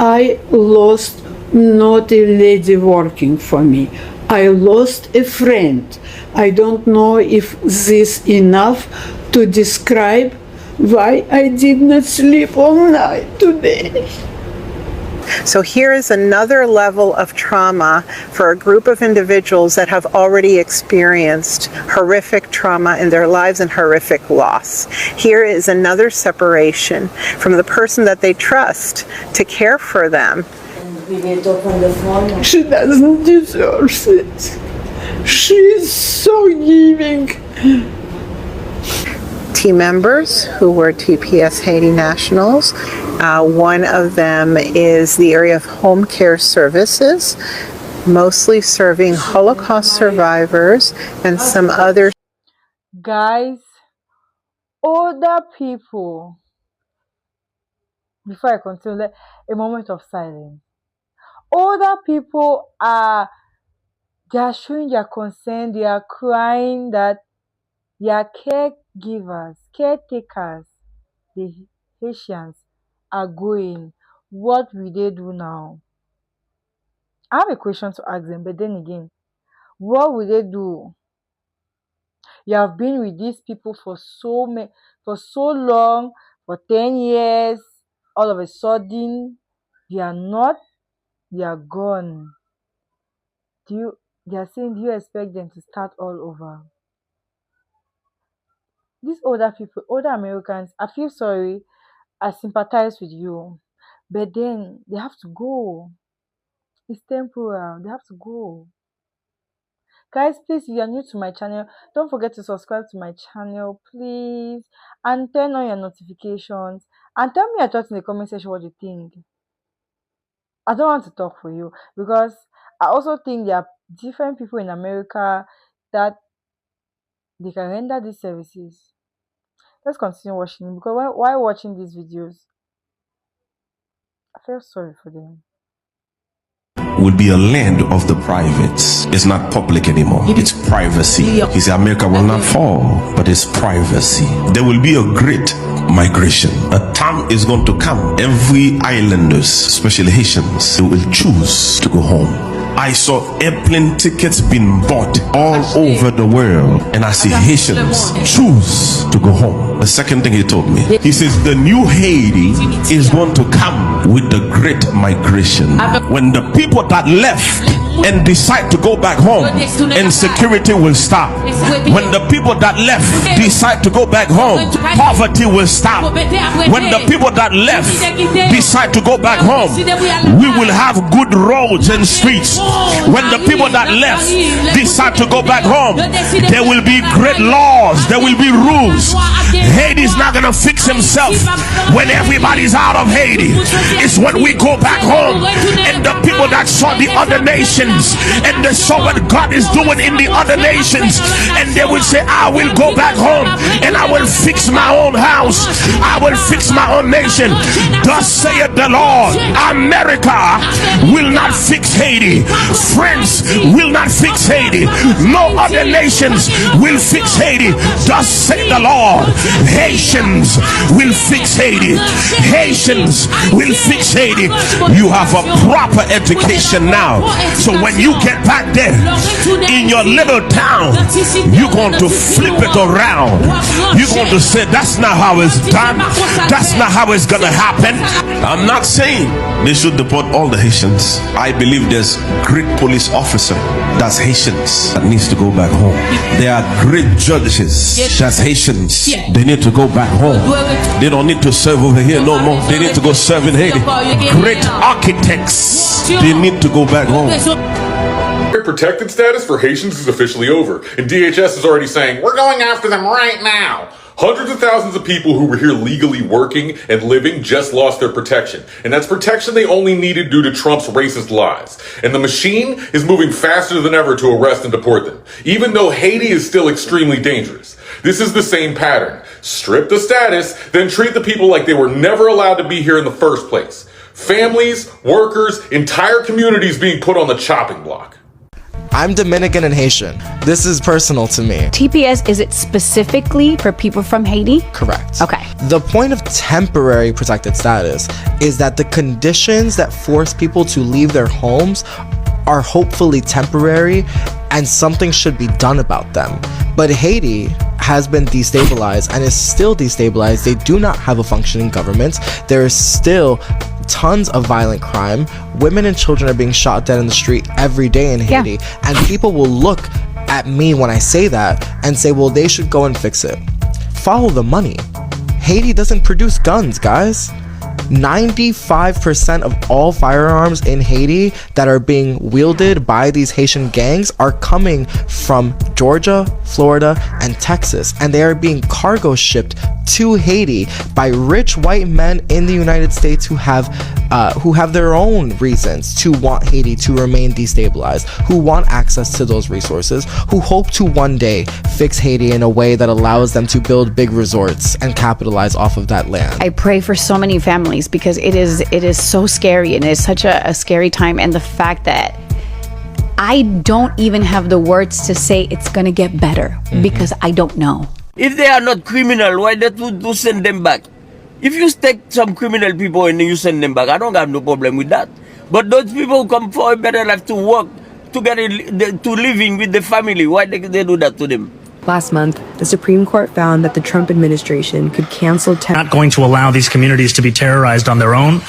I lost not a lady working for me. I lost a friend. I don't know if this enough to describe why I did not sleep all night today. So here is another level of trauma for a group of individuals that have already experienced horrific trauma in their lives and horrific loss. Here is another separation from the person that they trust to care for them. She doesn't deserve it. She's so giving. Team members who were TPS Haiti nationals. One of them is the area of home care services, mostly serving Holocaust survivors and some other. Guys, older people, before I continue, a moment of silence. Older people they are showing their concern, they are crying that their caregivers, caretakers, the Haitians, are going. What will they do now? I have a question to ask them, but then again, what will they do? You have been with these people for so long, for 10 years, all of a sudden, they are not, they are gone. They are saying, do you expect them to start all over? These older people, older Americans, I feel sorry, I sympathize with you, but then they have to go. It's temporal, they have to go. Guys, please, if you are new to my channel, don't forget to subscribe to my channel, please, and turn on your notifications, and tell me your thoughts in the comment section what you think. I don't want to talk for you, because I also think there are different people in America that they can render these services. Let's continue watching, because while watching these videos, I feel sorry for them. Will be a land of the privates. It's not public anymore. It's privacy. He said America will not fall, but it's privacy. There will be a great migration. A time is going to come. Every islanders, especially Haitians, they will choose to go home. I saw airplane tickets being bought all over the world, and I see Haitians choose to go home. The second thing he told me, he says the new Haiti is going to come with the great migration. When the people that left and decide to go back home, insecurity will stop. When the people that left decide to go back home, poverty will stop. When the people that left decide to go back home, we will have good roads and streets. When the people that left decide to go back home, there will be great laws, there will be rules. Haiti's not gonna fix himself when everybody's out of Haiti. It's when we go back home, and the people that saw the other nations and they saw what God is doing in the other nations, and they will say, I will go back home and I will fix my own house, I will fix my own nation. Thus saith the Lord, America will not fix Haiti. France will not fix Haiti. No other nations will fix Haiti. Thus saith the Lord, Haitians will fix Haiti. Haitians will fix Haiti. You have a proper education now, so when you get back there in your little town, you're going to flip it around. You're going to say, that's not how it's done, that's not how it's gonna happen. I'm not saying they should deport all the Haitians. I believe there's great police officer that's Haitians that needs to go back home. There are great judges that's Haitians. They need to go back home. They don't need to serve over here no more. They need to go serve in Haiti. Great architects, they need to go back home. Protected status for Haitians is officially over, and DHS is already saying, we're going after them right now. Hundreds of thousands of people who were here legally working and living just lost their protection. And that's protection they only needed due to Trump's racist lies. And the machine is moving faster than ever to arrest and deport them, even though Haiti is still extremely dangerous. This is the same pattern. Strip the status, then treat the people like they were never allowed to be here in the first place. Families, workers, entire communities being put on the chopping block. I'm Dominican and Haitian. This is personal to me. TPS, is it specifically for people from Haiti? Correct. Okay. The point of temporary protected status is that the conditions that force people to leave their homes are hopefully temporary and something should be done about them. But Haiti has been destabilized and is still destabilized. They do not have a functioning government. There is still tons of violent crime. Women and children are being shot dead in the street every day in Haiti. And people will look at me when I say that and say, well, they should go and fix it. Follow the money. Haiti doesn't produce guns, guys. 95% of all firearms in Haiti that are being wielded by these Haitian gangs are coming from Georgia, Florida, and Texas, and they are being cargo shipped to Haiti by rich white men in the United States who have their own reasons to want Haiti to remain destabilized, who want access to those resources, who hope to one day fix Haiti in a way that allows them to build big resorts and capitalize off of that land. I pray for so many families because it is so scary, and it's such a scary time, and the fact that I don't even have the words to say it's gonna get better because I don't know. If they are not criminal, why don't you send them back? If you take some criminal people and you send them back, I don't have no problem with that. But those people come for a better life to work, to get to living with the family. Why they do that to them? Last month, the Supreme Court found that the Trump administration could cancel not going to allow these communities to be terrorized on their own.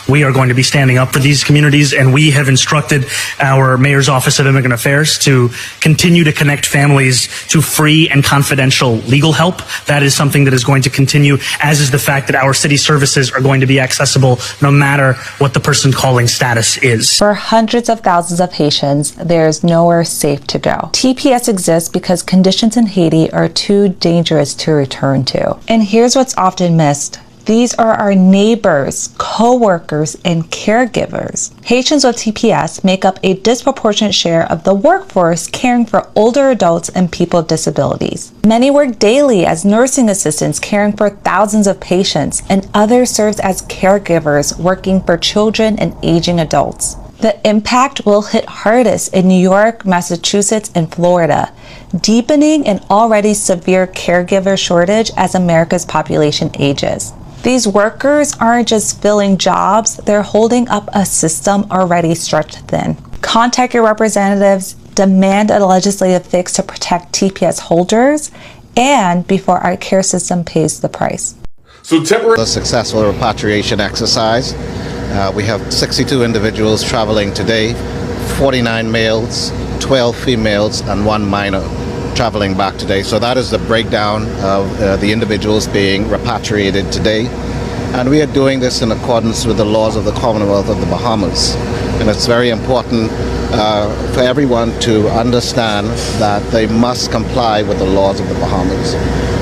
We are going to be standing up for these communities, and we have instructed our Mayor's Office of Immigrant Affairs to continue to connect families to free and confidential legal help. That is something that is going to continue, as is the fact that our city services are going to be accessible no matter what the person calling status is. For hundreds of thousands of Haitians, there is nowhere safe to go. TPS exists because conditions in Haiti are too dangerous to return to. And here's what's often missed. These are our neighbors, co-workers, and caregivers. Haitians with TPS make up a disproportionate share of the workforce caring for older adults and people with disabilities. Many work daily as nursing assistants caring for thousands of patients, and others serve as caregivers working for children and aging adults. The impact will hit hardest in New York, Massachusetts, and Florida, deepening an already severe caregiver shortage as America's population ages. These workers aren't just filling jobs, they're holding up a system already stretched thin. Contact your representatives, demand a legislative fix to protect TPS holders, and before our care system pays the price. So temporary. A successful repatriation exercise. We have 62 individuals traveling today, 49 males, 12 females, and 1 minor traveling back today. So that is the breakdown of the individuals being repatriated today. And we are doing this in accordance with the laws of the Commonwealth of the Bahamas. And it's very important for everyone to understand that they must comply with the laws of the Bahamas.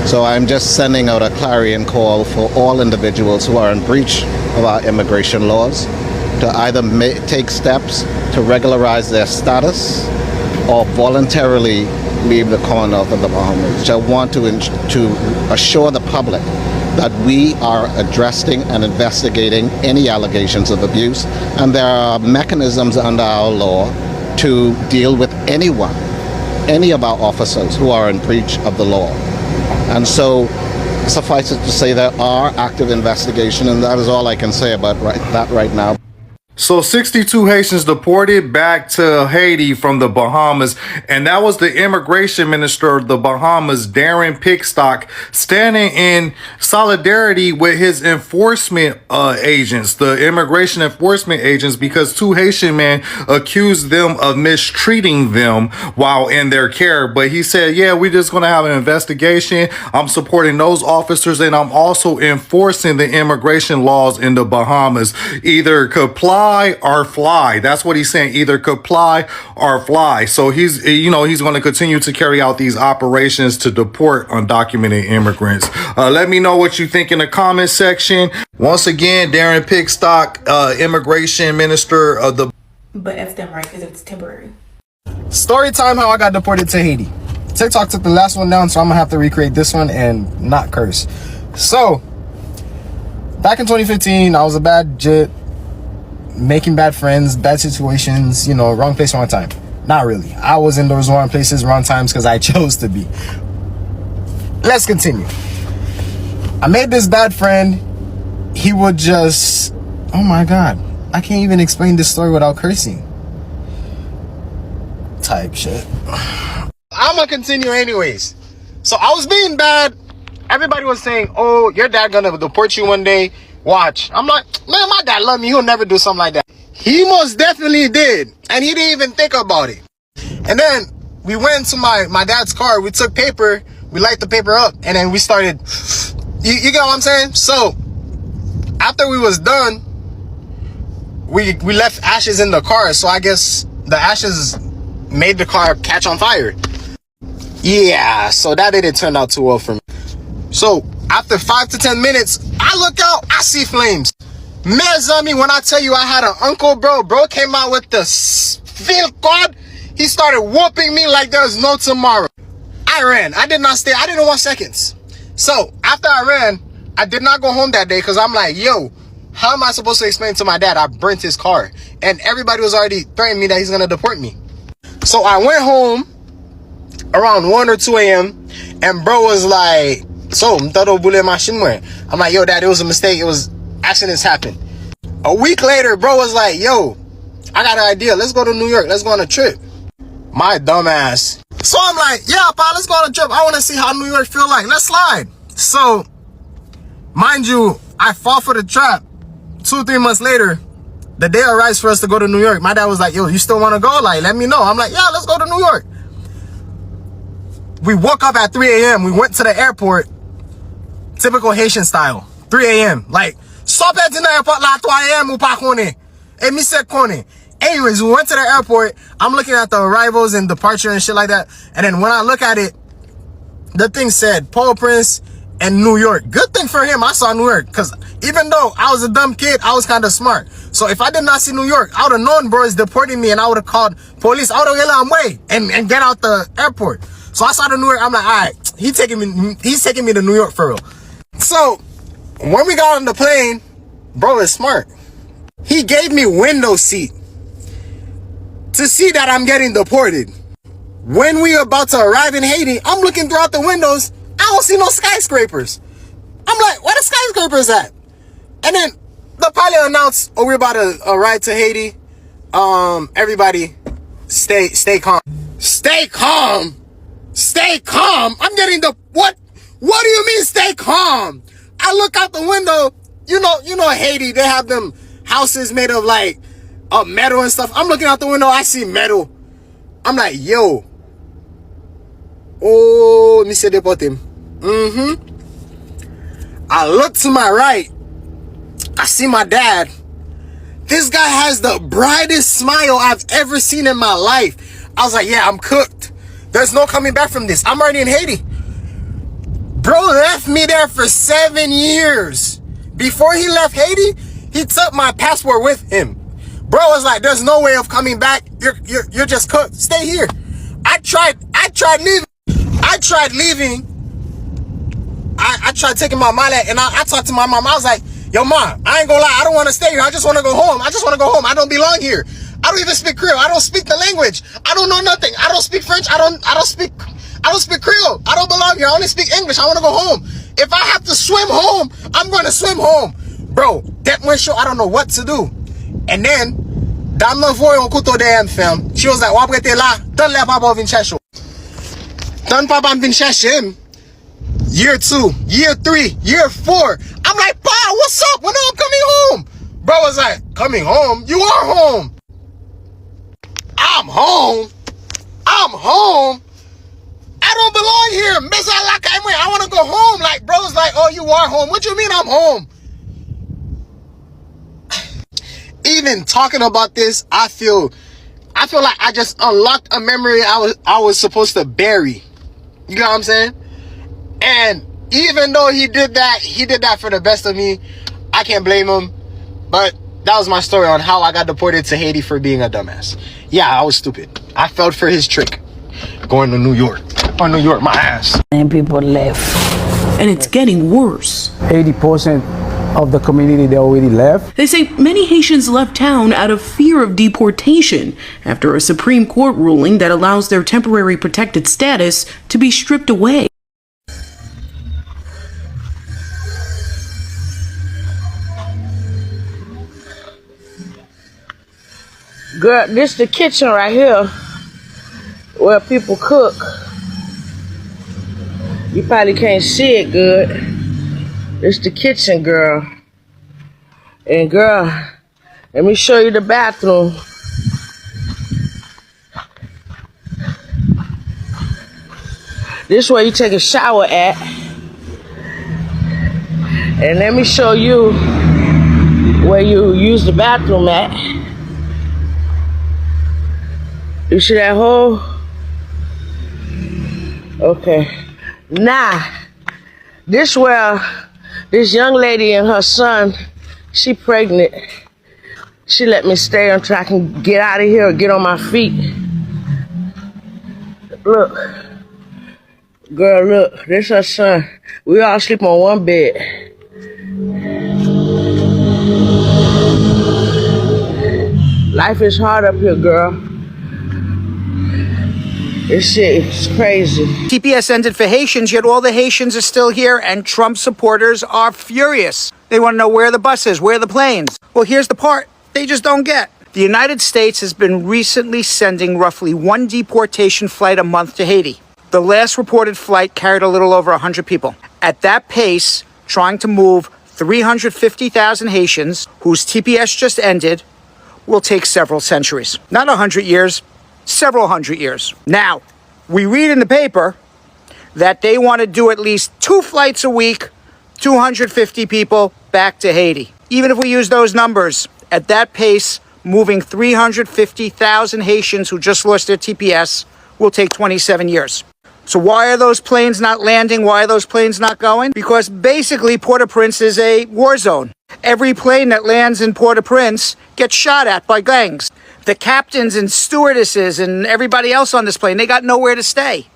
So I'm just sending out a clarion call for all individuals who are in breach of our immigration laws to either take steps to regularize their status or voluntarily leave the Commonwealth of the Bahamas. I want to assure the public that we are addressing and investigating any allegations of abuse, and there are mechanisms under our law to deal with anyone, any of our officers who are in breach of the law. And so suffice it to say there are active investigations, and that is all I can say about that right now. So 62 Haitians deported back to Haiti from the Bahamas, and that was the immigration minister of the Bahamas, Darren Pickstock, standing in solidarity with his enforcement agents, the immigration enforcement agents, because 2 Haitian men accused them of mistreating them while in their care. But he said, yeah, we're just going to have an investigation. I'm supporting those officers, and I'm also enforcing the immigration laws in the Bahamas. Either comply or fly. That's what he's saying. Either comply or fly. So he's going to continue to carry out these operations to deport undocumented immigrants. Let me know what you think in the comment section. Once again, Darren Pickstock, immigration minister of the. But F them right, because it's temporary. Story time how I got deported to Haiti. TikTok took the last one down, so I'm gonna have to recreate this one and not curse. So back in 2015, I was a bad jit, making bad friends, bad situations, wrong place, wrong time, Not really. I was in those wrong places, wrong times, because I chose to be. Let's continue. I made this bad friend. He would just, oh my God, I can't even explain this story without cursing. Type shit. I'm gonna continue anyways. So I was being bad. Everybody was saying, oh, your dad gonna deport you one day. Watch. I'm like, man, my dad love me. He'll never do something like that. He most definitely did. And he didn't even think about it. And then we went to my dad's car. We took paper. We light the paper up. And then we started. You get what I'm saying? So after we was done, we left ashes in the car. So I guess the ashes made the car catch on fire. Yeah, so that didn't turn out too well for me. So after 5 to 10 minutes, I look out, I see flames. Mezami, when I tell you I had an uncle, bro came out with the field card. He started whooping me like there's no tomorrow. I ran. I did not stay. I didn't want seconds. So after I ran, I did not go home that day because I'm like, yo, how am I supposed to explain to my dad I burnt his car? And everybody was already threatening me that he's going to deport me. So I went home around 1 or 2 a.m. and bro was like, so, I'm like, yo, dad, it was a mistake. It was accidents happen. A week later, bro was like, yo, I got an idea. Let's go to New York. Let's go on a trip. My dumb ass. So I'm like, yeah, pa, let's go on a trip. I want to see how New York feel like. Let's slide. So, mind you, I fall for the trap. 2 or 3 months later, the day arrives for us to go to New York. My dad was like, yo, you still want to go? Like, let me know. I'm like, yeah, let's go to New York. We woke up at 3 a.m. We went to the airport. Typical Haitian style. 3 a.m. Like, stop at the airport like 3 a.m. And me said kone. Anyways, we went to the airport. I'm looking at the arrivals and departure and shit like that. And then when I look at it, the thing said Port-au-Prince and New York. Good thing for him, I saw New York. Because even though I was a dumb kid, I was kind of smart. So if I did not see New York, I would have known bro is deporting me and I would have called police. I would have get away and get out the airport. So I saw the New York. I'm like, all right, he's taking me to New York for real. So when we got on the plane, bro is smart. He gave me window seat to see that I'm getting deported. When we about to arrive in Haiti, I'm looking throughout the windows. I don't see no skyscrapers. I'm like, where the skyscrapers at? And then the pilot announced, oh, we're about to arrive to Haiti. Everybody stay calm. Stay calm. Stay calm. I'm getting the what? What do you mean stay calm? I look out the window. You know Haiti, they have them houses made of like metal and stuff. I'm looking out the window, I see metal. I'm like, yo. Oh, me say deport him. I look to my right. I see my dad. This guy has the brightest smile I've ever seen in my life. I was like, yeah, I'm cooked. There's no coming back from this. I'm already in Haiti. Bro left me there for 7 years. Before he left Haiti, he took my passport with him. Bro was like, there's no way of coming back. You're just cooked. Stay here. I tried leaving. I tried taking my mallet and I talked to my mom. I was like, yo, mom, I ain't gonna lie. I don't want to stay here. I just want to go home. I don't belong here. I don't even speak Creole. I don't speak the language. I don't know nothing. I don't speak French. I don't speak Creole. I don't belong here. I only speak English. I want to go home. If I have to swim home, I'm going to swim home. Bro, that went show. I don't know what to do. And then, dame la voix on couteau DM fam. She was like, wapre te la, dan le papa vin chèche. Dan papa vin chèche him. Year 2, year 3, year 4. I'm like, pa, what's up? When I'm coming home? Bro was like, coming home? You are home. I'm home. I don't belong here. I want to go home. Like, bro's like, oh, you are home. What you mean I'm home? Even talking about this, I feel like I just unlocked a memory I was supposed to bury. You know what I'm saying? And even though he did that for the best of me. I can't blame him. But that was my story on how I got deported to Haiti for being a dumbass. Yeah, I was stupid. I fell for his trick. Going to New York. Or New York, my ass. And people left. And it's getting worse. 80% of the community they already left. They say many Haitians left town out of fear of deportation after a Supreme Court ruling that allows their temporary protected status to be stripped away. Girl, this the kitchen right here where people cook. You probably can't see it good. This the kitchen, girl. And girl, let me show you the bathroom. This where you take a shower at. And let me show you where you use the bathroom at. You see that hole? Okay. Now, this where this young lady and her son, she pregnant. She let me stay until I can get out of here or get on my feet. Look. Girl, look. This her son. We all sleep on one bed. Life is hard up here, girl. This shit is crazy. TPS ended for Haitians, yet all the Haitians are still here, and Trump supporters are furious. They want to know where the buses, where the planes. Well, here's the part they just don't get. The United States has been recently sending roughly one deportation flight a month to Haiti. The last reported flight carried a little over 100 people. At that pace, trying to move 350,000 Haitians, whose TPS just ended, will take several centuries. Not 100 years. Several hundred years. Now, we read in the paper that they want to do at least 2 flights a week, 250 people back to Haiti. Even if we use those numbers, at that pace, moving 350,000 Haitians who just lost their TPS will take 27 years. So why are those planes not landing? Why are those planes not going? Because basically Port-au-Prince is a war zone. Every plane that lands in Port-au-Prince gets shot at by gangs. The captains and stewardesses and everybody else on this plane, they got nowhere to stay.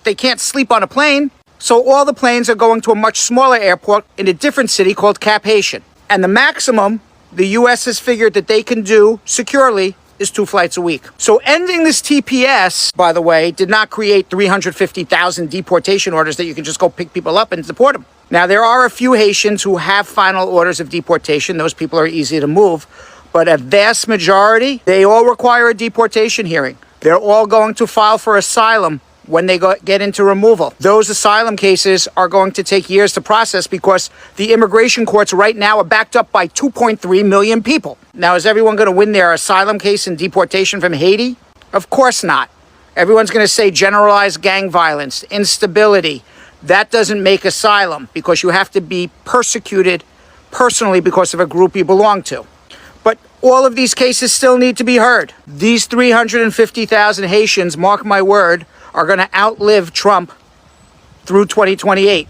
They can't sleep on a plane. So all the planes are going to a much smaller airport in a different city called Cap Haitian. And the maximum the U.S. has figured that they can do securely is 2 flights a week. So ending this TPS, by the way, did not create 350,000 deportation orders that you can just go pick people up and deport them. Now, there are a few Haitians who have final orders of deportation. Those people are easy to move. But a vast majority, they all require a deportation hearing. They're all going to file for asylum when they get into removal. Those asylum cases are going to take years to process because the immigration courts right now are backed up by 2.3 million people. Now, is everyone going to win their asylum case in deportation from Haiti? Of course not. Everyone's going to say generalized gang violence, instability. That doesn't make asylum because you have to be persecuted personally because of a group you belong to. But all of these cases still need to be heard. These 350,000 Haitians, mark my word, are going to outlive Trump through 2028,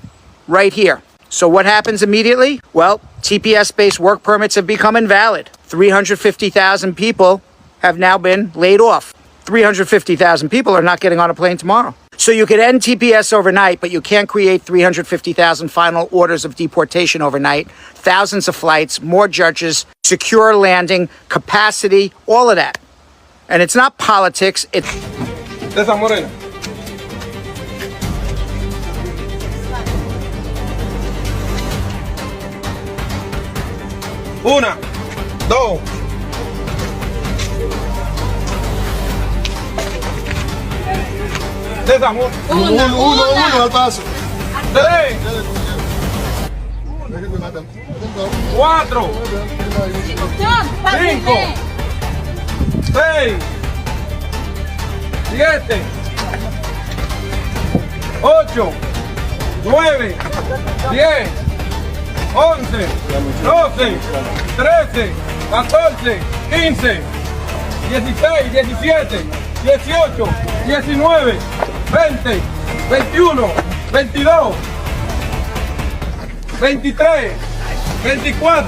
right here. So what happens immediately? Well, TPS-based work permits have become invalid. 350,000 people have now been laid off. 350,000 people are not getting on a plane tomorrow. So you could end TPS overnight, but you can't create 350,000 final orders of deportation overnight. Thousands of flights, more judges, secure landing, capacity, all of that. And it's not politics, it's... Esa morena. Una, dos. Uno al paso. 3, 4, 5, 6, 7, 8, 9, 10, 11, 12, 13, 14, 15, 16, 17, 18, 19, 20, 21, 22, 23, 24,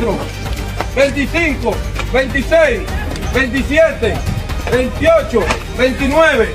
25, 26, 27, 28, 29.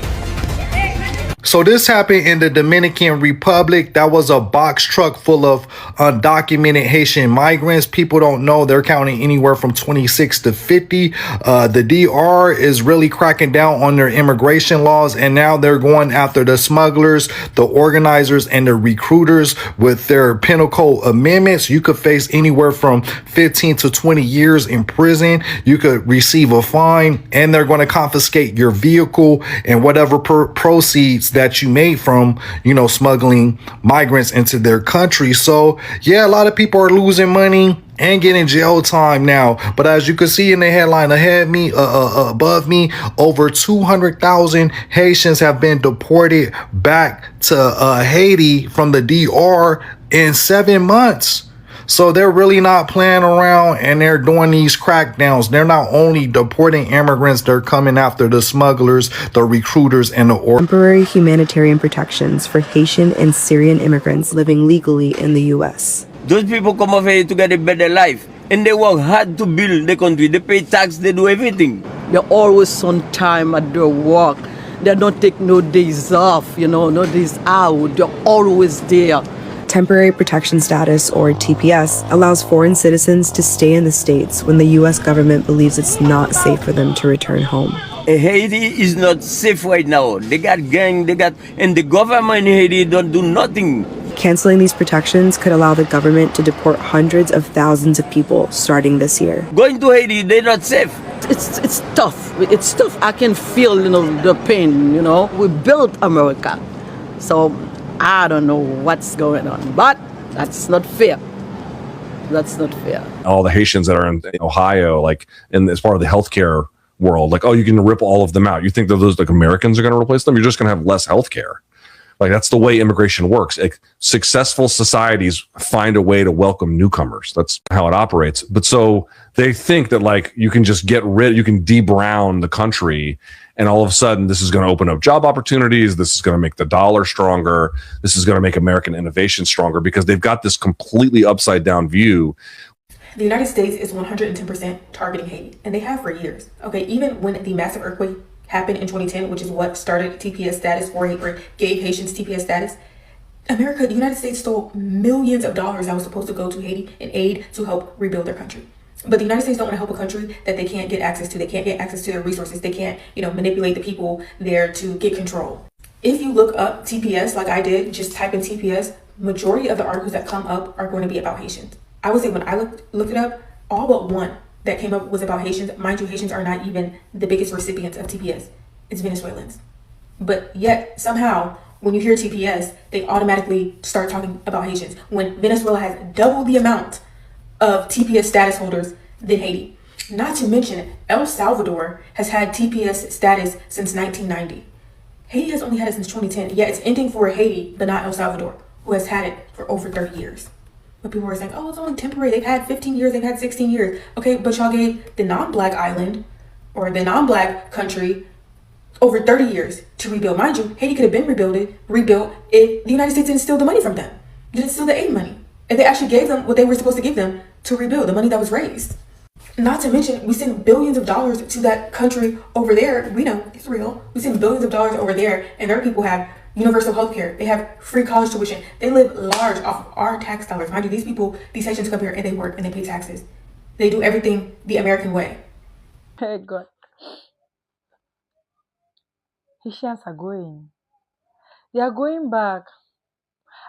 So this happened in the Dominican Republic. That was a box truck full of undocumented Haitian migrants. People don't know, they're counting anywhere from 26 to 50. The DR is really cracking down on their immigration laws, and now they're going after the smugglers, the organizers, and the recruiters with their penal code amendments. You could face anywhere from 15 to 20 years in prison. You could receive a fine, and they're going to confiscate your vehicle and whatever proceeds that you made from, smuggling migrants into their country. So yeah, a lot of people are losing money and getting jail time now. But as you can see in the headline above me, over 200,000 Haitians have been deported back to Haiti from the DR in 7 months. So they're really not playing around, and they're doing these crackdowns. They're not only deporting immigrants, they're coming after the smugglers, the recruiters, and the temporary humanitarian protections for Haitian and Syrian immigrants living legally in the U.S. Those people come over here to get a better life, and they work hard to build the country. They pay tax, they do everything. They're always on time at their work. They don't take no days off, no days out. They're always there. Temporary protection status, or TPS, allows foreign citizens to stay in the States when the U.S. government believes it's not safe for them to return home. Haiti is not safe right now. They got gang, and the government in Haiti don't do nothing. Canceling these protections could allow the government to deport hundreds of thousands of people starting this year. Going to Haiti, they're not safe. It's tough. It's tough. I can feel, the pain, We built America. So I don't know what's going on, but that's not fair. That's not fair. All the Haitians that are in Ohio, like as part of the healthcare world, like, oh, you can rip all of them out. You think that those Americans are going to replace them? You're just going to have less healthcare. Like, that's the way immigration works. Successful societies find a way to welcome newcomers. That's how it operates. But so they think that you can just you can de-brown the country, and all of a sudden this is going to open up job opportunities. This is going to make the dollar stronger. This is going to make American innovation stronger, because they've got this completely upside down view. The United States is 110% targeting Haiti, and they have for years. Okay, even when the massive earthquake happened in 2010, which is what started TPS status or gave Haitians TPS status, the United States stole millions of dollars that was supposed to go to Haiti in aid to help rebuild their country. But the United States don't want to help a country that they can't get access to. They can't get access to their resources. They can't, manipulate the people there to get control. If you look up TPS like I did, just type in TPS, majority of the articles that come up are going to be about Haitians. I would say when I looked it up, all but one that came up was about Haitians. Mind you, Haitians are not even the biggest recipients of TPS. It's Venezuelans. But yet, somehow, when you hear TPS, they automatically start talking about Haitians, when Venezuela has double the amount of TPS status holders than Haiti. Not to mention, El Salvador has had TPS status since 1990. Haiti has only had it since 2010. Yeah, it's ending for Haiti, but not El Salvador, who has had it for over 30 years. But people were saying, oh, it's only temporary. They've had 15 years. They've had 16 years. Okay, but y'all gave the non-black island or the non-black country over 30 years to rebuild. Mind you, Haiti could have been rebuilt if the United States didn't steal the money from them. Didn't steal the aid money. And they actually gave them what they were supposed to give them to rebuild, the money that was raised. Not to mention, we send billions of dollars to that country over there. We know, it's real. We send billions of dollars over there, and their people have universal health care. They have free college tuition. They live large off of our tax dollars. Mind you, these Haitians come here and they work and they pay taxes. They do everything the American way. Hey God. Haitians are going. They are going back.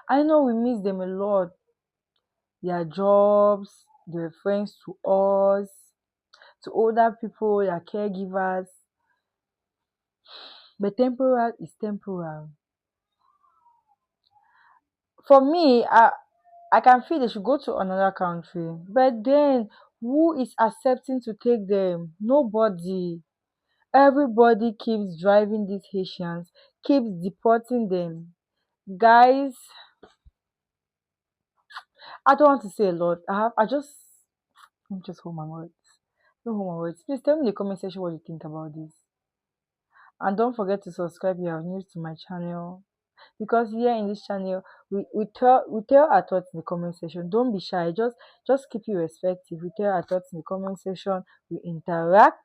I know we miss them a lot. Their jobs, their friends to us, to older people, their caregivers. But temporal is temporal. For me, I can feel they should go to another country. But then, who is accepting to take them? Nobody. Everybody keeps driving these Haitians, keeps deporting them. Guys, I don't want to say a lot. Let me just hold my words. Don't hold my words. Please tell me in the comment section what you think about this. And don't forget to subscribe if you are new to my channel. Because here in this channel, we tell our thoughts in the comment section. Don't be shy. Just keep it respectful. We tell our thoughts in the comment section. We interact.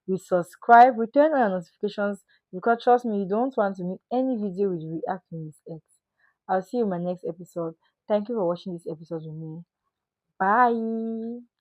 we subscribe, we turn on our notifications, because trust me, you don't want to miss any video with React to Miss X. I'll see you in my next episode. Thank you for watching this episode with me. Bye.